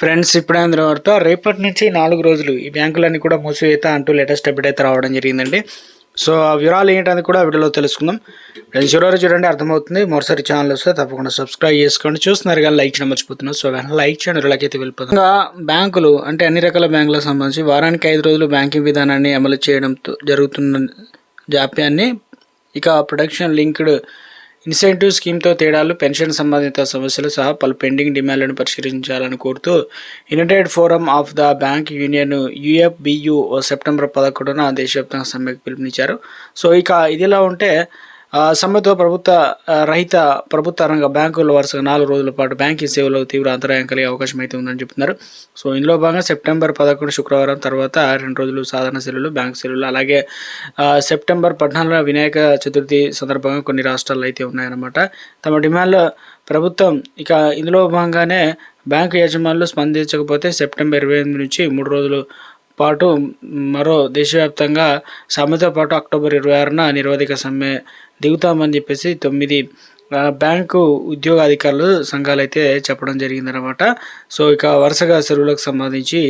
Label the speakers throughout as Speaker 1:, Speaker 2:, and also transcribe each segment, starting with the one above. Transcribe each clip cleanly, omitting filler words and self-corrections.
Speaker 1: Friends ఇప్పుడే అందరూ వార్త రేపటి నుంచి 4 రోజులు ఈ బ్యాంకులన్నీ కూడా మూసివేత అంటూ లేటెస్ట్ అప్డేట్ అయితే రావడం జరిగిందండి. సో ఆ వివరాలు ఏంటనేది కూడా వీడియోలో తెలుసుకుందాం. ఫ్రెండ్స్ ఎవరో చూడండి అర్థమవుతుంది. మరోసారి ఛానల్ వస్తే తప్పకుండా సబ్స్క్రైబ్ చేసుకోండి. చూస్తున్నారు కానీ లైక్ చేయడం మర్చిపోతున్నారు. సో వెంటనే లైక్ చేయండి, వీళ్ళకైతే వెళ్ళిపోతుంది. ఇంకా బ్యాంకులు అంటే అన్ని రకాల బ్యాంకులకు సంబంధించి వారానికి 5 రోజులు బ్యాంకింగ్ విధానాన్ని అమలు చేయడంతో జరుగుతున్న జాప్యాన్ని ఇక ప్రొడక్షన్ లింక్డ్ ఇన్సెంటివ్ స్కీమ్తో తేడాలు, పెన్షన్ సంబంధిత సమస్యలు సహా పలు పెండింగ్ డిమాండ్లను పరిష్కరించాలని కోరుతూ united forum of the bank union UFBU September 11న దేశవ్యాప్తంగా సమ్మెకు పిలుపునిచ్చారు. సో ఇక ఇదిలా ఉంటే సమ్మెతో ప్రభుత్వ రంగ బ్యాంకుల వరుసగా 4 రోజుల పాటు బ్యాంకింగ్ సేవలో తీవ్ర అంతరాయం కలిగే అవకాశం అయితే ఉందని చెప్తున్నారు. సో ఇందులో భాగంగా సెప్టెంబర్ 11 శుక్రవారం తర్వాత 2 రోజులు సాధారణ సెలవులు, బ్యాంక్ సెలవులు, అలాగే సెప్టెంబర్ 14 వినాయక చతుర్థి సందర్భంగా కొన్ని రాష్ట్రాల్లో అయితే ఉన్నాయన్నమాట. తమ డిమాండ్ల ప్రభుత్వం ఇక ఇందులో భాగంగానే బ్యాంకు యజమానులు స్పందించకపోతే సెప్టెంబర్ 28 నుంచి 3 రోజులు పాటు మరో దేశవ్యాప్తంగా సమ్మెతో పాటు అక్టోబర్ 26న నిరవధిక సమ్మె దిగుతామని చెప్పేసి 9 బ్యాంకు ఉద్యోగాధికారులు సంఘాలు అయితే చెప్పడం జరిగిందనమాట. సో ఇక వరుసగా సెలవులకు సంబంధించి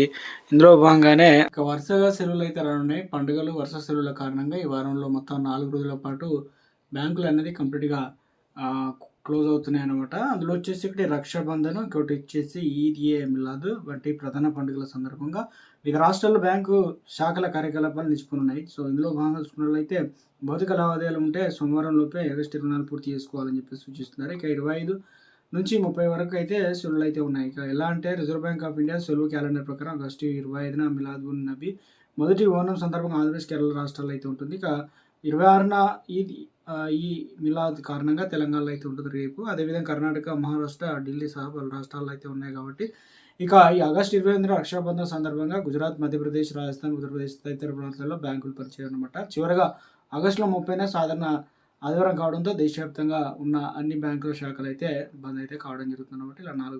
Speaker 1: ఇందులో భాగంగానే ఇక వరుసగా సెలవులు అయితే రానున్నాయి. పండుగలు, వరుస సెలవుల కారణంగా ఈ వారంలో మొత్తం 4 రోజుల పాటు బ్యాంకులు అనేది కంప్లీట్గా క్లోజ్ అవుతున్నాయి అనమాట. అందులో వచ్చేసి ఒకటి రక్షాబంధన్, ఇంకోటి వచ్చేసి ఈద్ ఏ మిలాద్ వంటి ప్రధాన పండుగల సందర్భంగా వివిధ రాష్ట్రాల్లో బ్యాంకు శాఖల కార్యకలాపాలు నిలిచిపోనున్నాయి. సో ఇందులో భాగంగా చూసుకున్నట్లయితే భౌతిక లావాదేవీలు ఉంటే సోమవారం లోపే ఆగస్టు 24 పూర్తి చేసుకోవాలని చెప్పి సూచిస్తున్నారు. ఇక 25 నుంచి 30 వరకు అయితే సెలవులు అయితే ఉన్నాయి. ఇక ఎలా అంటే రిజర్వ్ బ్యాంక్ ఆఫ్ ఇండియా సెలవు క్యాలెండర్ ప్రకారం ఆగస్టు 25న మిలాద్ ఉన్ నబీ మొదటి ఓనం సందర్భంగా ఆంధ్రప్రదేశ్, కేరళ రాష్ట్రాల్లో అయితే ఉంటుంది. ఇక 26న ఈ మిలాద్ కారణంగా తెలంగాణలో అయితే ఉంటుంది రేపు. అదేవిధంగా కర్ణాటక, మహారాష్ట్ర, ఢిల్లీ సహా పలు రాష్ట్రాల్లో అయితే ఉన్నాయి కాబట్టి ఇక ఈ ఆగస్టు 28 రక్షాబంధన్ సందర్భంగా గుజరాత్, మధ్యప్రదేశ్, రాజస్థాన్, ఉత్తరప్రదేశ్ తదితర ప్రాంతాల్లో బ్యాంకులు పరిచయం అనమాట. చివరగా ఆగస్టులో 30న సాధారణ ఆదివారం కావడంతో దేశవ్యాప్తంగా ఉన్న అన్ని బ్యాంకుల శాఖలు అయితే బంద్ అయితే కావడం జరుగుతుంది అనమాట. ఇలా 4